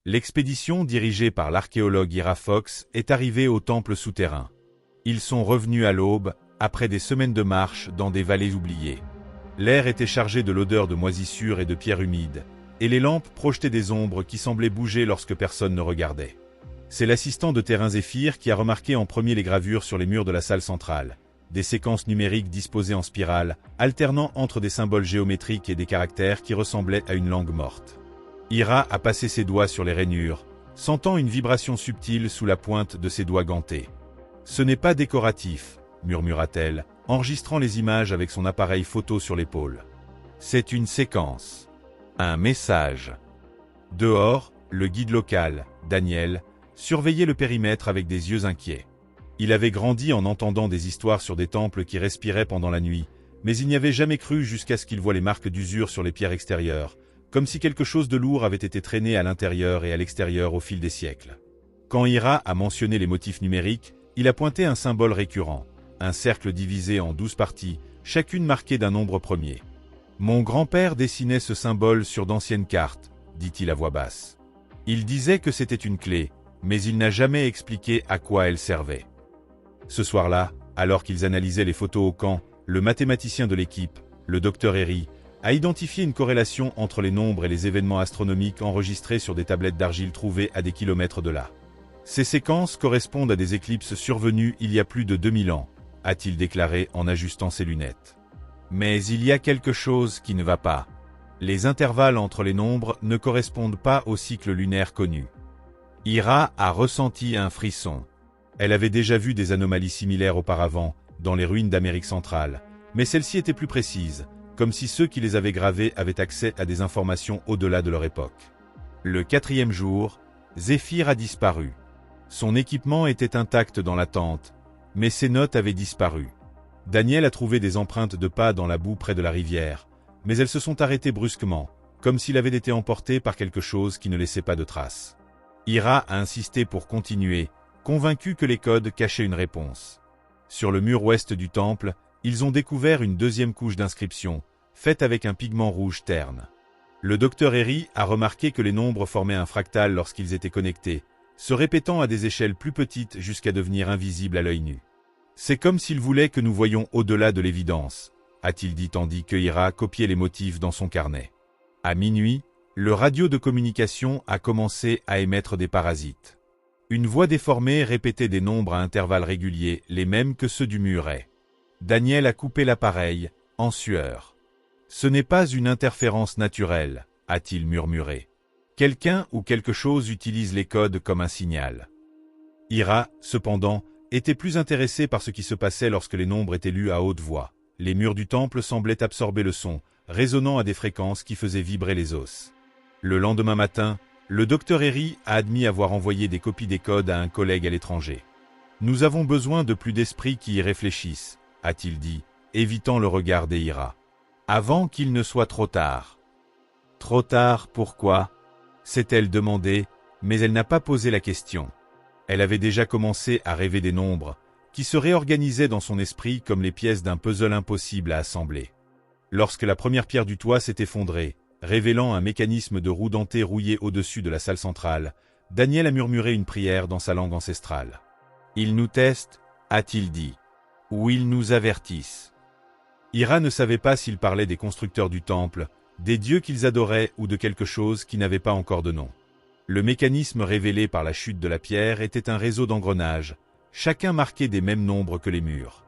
L'expédition dirigée par l'archéologue Ira Fox est arrivée au temple souterrain. Ils sont revenus à l'aube, après des semaines de marche dans des vallées oubliées. L'air était chargé de l'odeur de moisissure et de pierres humides, et les lampes projetaient des ombres qui semblaient bouger lorsque personne ne regardait. C'est l'assistant de terrain Zéphyr qui a remarqué en premier les gravures sur les murs de la salle centrale, des séquences numériques disposées en spirale, alternant entre des symboles géométriques et des caractères qui ressemblaient à une langue morte. Ira a passé ses doigts sur les rainures, sentant une vibration subtile sous la pointe de ses doigts gantés. « Ce n'est pas décoratif », murmura-t-elle, enregistrant les images avec son appareil photo sur l'épaule. « C'est une séquence. Un message. » Dehors, le guide local, Daniel, surveillait le périmètre avec des yeux inquiets. Il avait grandi en entendant des histoires sur des temples qui respiraient pendant la nuit, mais il n'y avait jamais cru jusqu'à ce qu'il voie les marques d'usure sur les pierres extérieures, comme si quelque chose de lourd avait été traîné à l'intérieur et à l'extérieur au fil des siècles. Quand Ira a mentionné les motifs numériques, il a pointé un symbole récurrent, un cercle divisé en 12 parties, chacune marquée d'un nombre premier. « Mon grand-père dessinait ce symbole sur d'anciennes cartes, » dit-il à voix basse. Il disait que c'était une clé, mais il n'a jamais expliqué à quoi elle servait. Ce soir-là, alors qu'ils analysaient les photos au camp, le mathématicien de l'équipe, le docteur Herry, a identifié une corrélation entre les nombres et les événements astronomiques enregistrés sur des tablettes d'argile trouvées à des kilomètres de là. Ces séquences correspondent à des éclipses survenues il y a plus de 2000 ans, a-t-il déclaré en ajustant ses lunettes. Mais il y a quelque chose qui ne va pas. Les intervalles entre les nombres ne correspondent pas au cycle lunaire connu. Ira a ressenti un frisson. Elle avait déjà vu des anomalies similaires auparavant, dans les ruines d'Amérique centrale, mais celles-ci étaient plus précises, comme si ceux qui les avaient gravées avaient accès à des informations au-delà de leur époque. Le 4e jour, Zéphyr a disparu. Son équipement était intact dans la tente, mais ses notes avaient disparu. Daniel a trouvé des empreintes de pas dans la boue près de la rivière, mais elles se sont arrêtées brusquement, comme s'il avait été emporté par quelque chose qui ne laissait pas de traces. Ira a insisté pour continuer, convaincu que les codes cachaient une réponse. Sur le mur ouest du temple, ils ont découvert une deuxième couche d'inscription, faite avec un pigment rouge terne. Le docteur Herry a remarqué que les nombres formaient un fractal lorsqu'ils étaient connectés, se répétant à des échelles plus petites jusqu'à devenir invisibles à l'œil nu. C'est comme s'il voulait que nous voyions au-delà de l'évidence, a-t-il dit tandis que Ira copiait les motifs dans son carnet. À minuit, le radio de communication a commencé à émettre des parasites. Une voix déformée répétait des nombres à intervalles réguliers, les mêmes que ceux du muret. Daniel a coupé l'appareil, en sueur. « Ce n'est pas une interférence naturelle, » a-t-il murmuré. « Quelqu'un ou quelque chose utilise les codes comme un signal. » Ira, cependant, était plus intéressé par ce qui se passait lorsque les nombres étaient lus à haute voix. Les murs du temple semblaient absorber le son, résonnant à des fréquences qui faisaient vibrer les os. Le lendemain matin, le docteur Herry a admis avoir envoyé des copies des codes à un collègue à l'étranger. « Nous avons besoin de plus d'esprits qui y réfléchissent, » a-t-il dit, évitant le regard d'Ira. « Avant qu'il ne soit trop tard. »« Trop tard, pourquoi ?» s'est-elle demandé, mais elle n'a pas posé la question. Elle avait déjà commencé à rêver des nombres, qui se réorganisaient dans son esprit comme les pièces d'un puzzle impossible à assembler. Lorsque la première pierre du toit s'est effondrée, révélant un mécanisme de roue dentée rouillé au-dessus de la salle centrale, Daniel a murmuré une prière dans sa langue ancestrale. « Ils nous testent, a-t-il dit, ou ils nous avertissent. » Ira ne savait pas s'il parlait des constructeurs du temple, des dieux qu'ils adoraient ou de quelque chose qui n'avait pas encore de nom. Le mécanisme révélé par la chute de la pierre était un réseau d'engrenages, chacun marqué des mêmes nombres que les murs.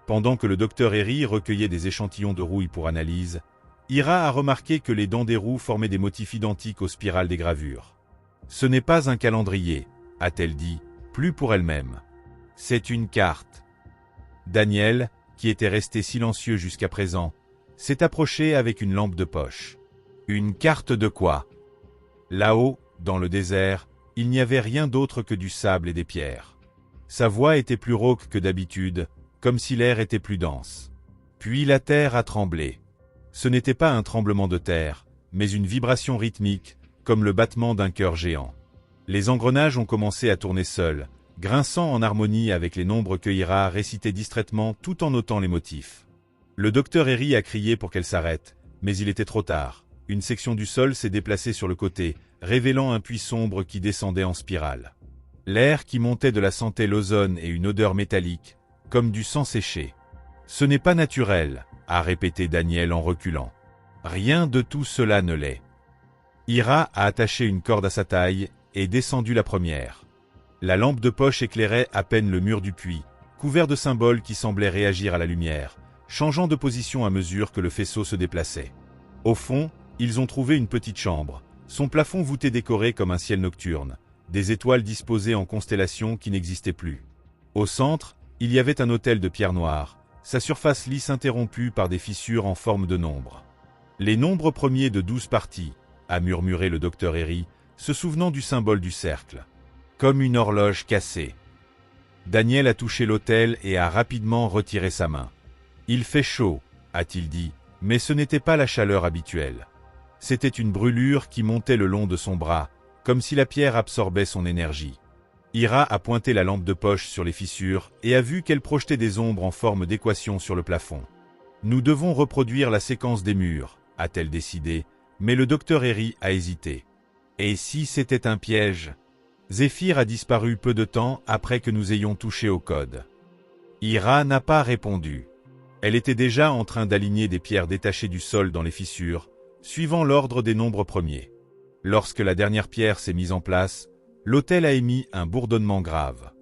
Pendant que le docteur Herry recueillait des échantillons de rouille pour analyse, Ira a remarqué que les dents des roues formaient des motifs identiques aux spirales des gravures. « Ce n'est pas un calendrier, » a-t-elle dit, plus pour elle-même. « C'est une carte. » Daniel, qui était resté silencieux jusqu'à présent, s'est approché avec une lampe de poche. « Une carte de quoi ?» Là-haut, dans le désert, il n'y avait rien d'autre que du sable et des pierres. Sa voix était plus rauque que d'habitude, comme si l'air était plus dense. Puis la terre a tremblé. Ce n'était pas un tremblement de terre, mais une vibration rythmique, comme le battement d'un cœur géant. Les engrenages ont commencé à tourner seuls, grinçant en harmonie avec les nombres que Ira récitait distraitement tout en notant les motifs. Le docteur Herry a crié pour qu'elle s'arrête, mais il était trop tard. Une section du sol s'est déplacée sur le côté, révélant un puits sombre qui descendait en spirale. L'air qui montait de la sentait l'ozone et une odeur métallique, comme du sang séché. « Ce n'est pas naturel », a répété Daniel en reculant. « Rien de tout cela ne l'est. » Ira a attaché une corde à sa taille et descendu la première. La lampe de poche éclairait à peine le mur du puits, couvert de symboles qui semblaient réagir à la lumière, changeant de position à mesure que le faisceau se déplaçait. Au fond, ils ont trouvé une petite chambre, son plafond voûté décoré comme un ciel nocturne, des étoiles disposées en constellations qui n'existaient plus. Au centre, il y avait un autel de pierre noire, sa surface lisse interrompue par des fissures en forme de nombres. Les nombres premiers de 12 parties, a murmuré le docteur Harry, se souvenant du symbole du cercle. Comme une horloge cassée. Daniel a touché l'autel et a rapidement retiré sa main. Il fait chaud, a-t-il dit, mais ce n'était pas la chaleur habituelle. C'était une brûlure qui montait le long de son bras, comme si la pierre absorbait son énergie. Ira a pointé la lampe de poche sur les fissures et a vu qu'elle projetait des ombres en forme d'équation sur le plafond. Nous devons reproduire la séquence des murs, a-t-elle décidé, mais le docteur Harry a hésité. Et si c'était un piège? Zéphyr a disparu peu de temps après que nous ayons touché au code. Ira n'a pas répondu. Elle était déjà en train d'aligner des pierres détachées du sol dans les fissures, suivant l'ordre des nombres premiers. Lorsque la dernière pierre s'est mise en place, l'autel a émis un bourdonnement grave.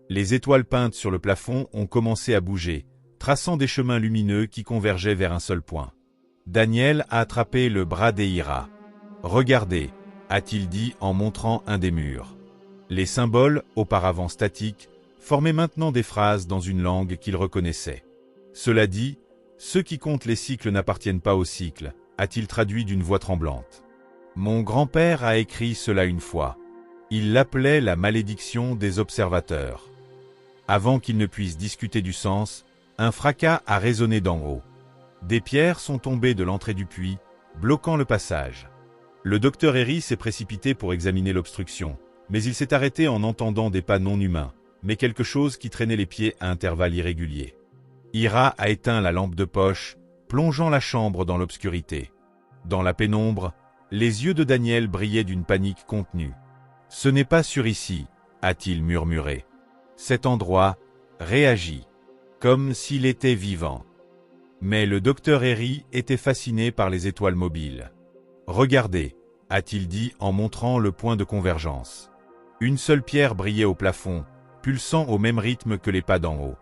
Les étoiles peintes sur le plafond ont commencé à bouger, traçant des chemins lumineux qui convergeaient vers un seul point. Daniel a attrapé le bras d'Ira. « Regardez », a-t-il dit en montrant un des murs. Les symboles, auparavant statiques, formaient maintenant des phrases dans une langue qu'il reconnaissait. Cela dit, ceux qui comptent les cycles n'appartiennent pas au cycle, a-t-il traduit d'une voix tremblante. Mon grand-père a écrit cela une fois. Il l'appelait la malédiction des observateurs. Avant qu'il ne puisse discuter du sens, un fracas a résonné d'en haut. Des pierres sont tombées de l'entrée du puits, bloquant le passage. Le docteur Harry s'est précipité pour examiner l'obstruction, mais il s'est arrêté en entendant des pas non humains, mais quelque chose qui traînait les pieds à intervalles irréguliers. Ira a éteint la lampe de poche, plongeant la chambre dans l'obscurité. Dans la pénombre, les yeux de Daniel brillaient d'une panique contenue. « Ce n'est pas sûr ici », a-t-il murmuré. Cet endroit réagit, comme s'il était vivant. Mais le docteur Harry était fasciné par les étoiles mobiles. « Regardez », a-t-il dit en montrant le point de convergence. Une seule pierre brillait au plafond, pulsant au même rythme que les pas d'en haut.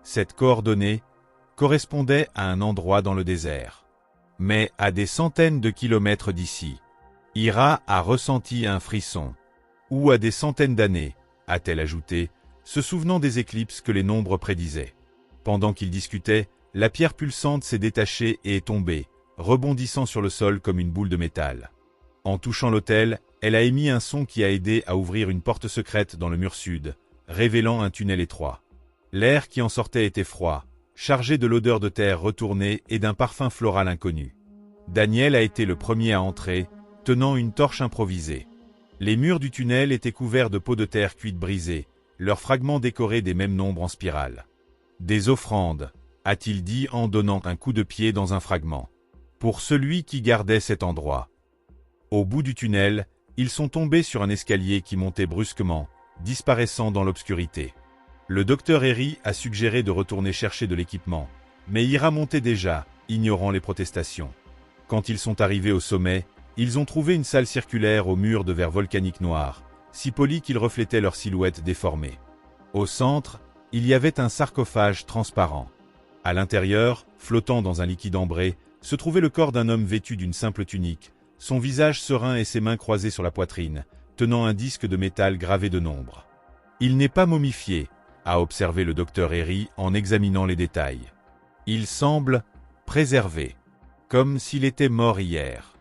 Cette coordonnée correspondait à un endroit dans le désert. Mais à des centaines de kilomètres d'ici, Ira a ressenti un frisson. Ou à des centaines d'années, a-t-elle ajouté, se souvenant des éclipses que les nombres prédisaient. Pendant qu'ils discutaient, la pierre pulsante s'est détachée et est tombée, rebondissant sur le sol comme une boule de métal. En touchant l'autel, elle a émis un son qui a aidé à ouvrir une porte secrète dans le mur sud, révélant un tunnel étroit. L'air qui en sortait était froid, chargé de l'odeur de terre retournée et d'un parfum floral inconnu. Daniel a été le premier à entrer, tenant une torche improvisée. Les murs du tunnel étaient couverts de pots de terre cuite brisés, leurs fragments décorés des mêmes nombres en spirale. Des offrandes, a-t-il dit en donnant un coup de pied dans un fragment. Pour celui qui gardait cet endroit. Au bout du tunnel, ils sont tombés sur un escalier qui montait brusquement, disparaissant dans l'obscurité. Le docteur Harry a suggéré de retourner chercher de l'équipement, mais Ira montait déjà, ignorant les protestations. Quand ils sont arrivés au sommet, ils ont trouvé une salle circulaire aux murs de verre volcanique noir, si polis qu'ils reflétaient leur silhouette déformée. Au centre, il y avait un sarcophage transparent. À l'intérieur, flottant dans un liquide ambré, se trouvait le corps d'un homme vêtu d'une simple tunique, son visage serein et ses mains croisées sur la poitrine, tenant un disque de métal gravé de nombres. Il n'est pas momifié, a observé le docteur Harry en examinant les détails. Il semble préservé, comme s'il était mort hier.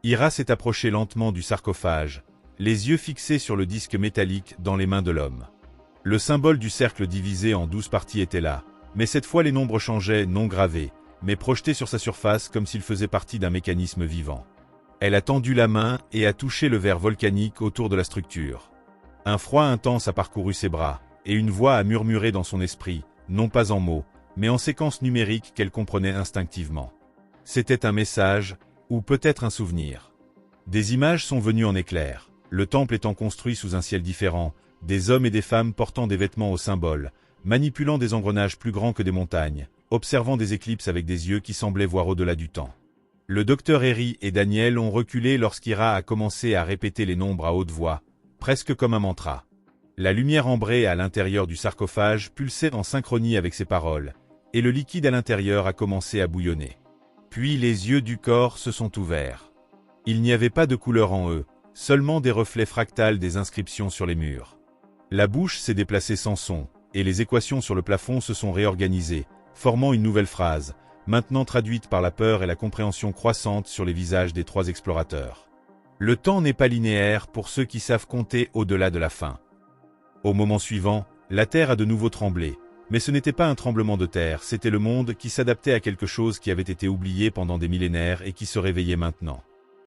Ira s'est approché lentement du sarcophage, les yeux fixés sur le disque métallique dans les mains de l'homme. Le symbole du cercle divisé en 12 parties était là, mais cette fois les nombres changeaient, non gravés, mais projetés sur sa surface comme s'ils faisaient partie d'un mécanisme vivant. Elle a tendu la main et a touché le verre volcanique autour de la structure. Un froid intense a parcouru ses bras, et une voix a murmuré dans son esprit, non pas en mots, mais en séquences numériques qu'elle comprenait instinctivement. C'était un message, ou peut-être un souvenir. Des images sont venues en éclairs. Le temple étant construit sous un ciel différent, des hommes et des femmes portant des vêtements aux symboles, manipulant des engrenages plus grands que des montagnes, observant des éclipses avec des yeux qui semblaient voir au-delà du temps. Le docteur Harry et Daniel ont reculé lorsqu'Ira a commencé à répéter les nombres à haute voix, presque comme un mantra. La lumière ambrée à l'intérieur du sarcophage pulsait en synchronie avec ses paroles, et le liquide à l'intérieur a commencé à bouillonner. Puis les yeux du corps se sont ouverts. Il n'y avait pas de couleur en eux, seulement des reflets fractals des inscriptions sur les murs. La bouche s'est déplacée sans son, et les équations sur le plafond se sont réorganisées, formant une nouvelle phrase, maintenant traduite par la peur et la compréhension croissante sur les visages des 3 explorateurs. Le temps n'est pas linéaire pour ceux qui savent compter au-delà de la fin. Au moment suivant, la terre a de nouveau tremblé, mais ce n'était pas un tremblement de terre, c'était le monde qui s'adaptait à quelque chose qui avait été oublié pendant des millénaires et qui se réveillait maintenant.